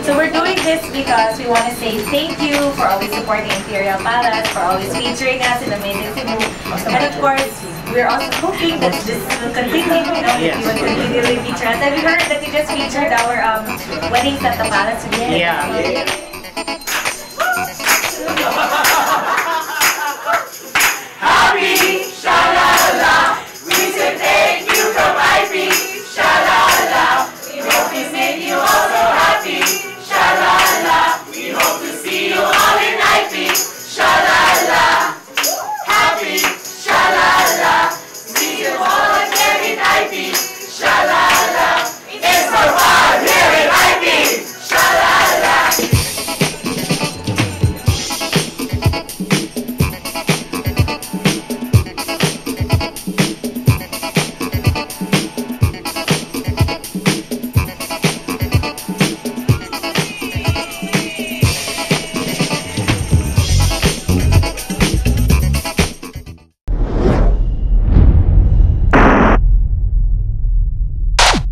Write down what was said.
So we're doing this because we want to say thank you for always supporting Imperial Palace, for always featuring us in Amazing Cebu. And of course, we're also hoping that this will continue, you know, that you will continually feature us. And we heard that you just featured our weddings at the palace. Yeah.